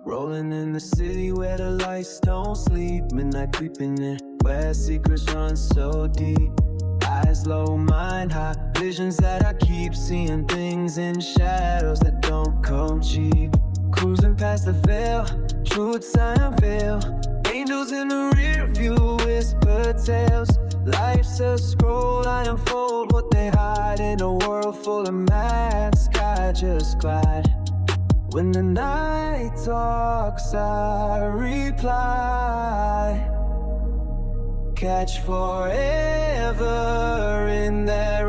Rolling in the city where the lights don't sleep. Midnight creeping in, where secrets run so deep. Eyes low, mind high, visions that I keep. Seeing things in shadows that don't come cheap. Cruising past the veil, truths I unveil. Angels in the rear view whisper tales. Life's a scroll, I unfold what they hide. In a world full of masks, I just glide. When the night talks, I reply. Catch forever in their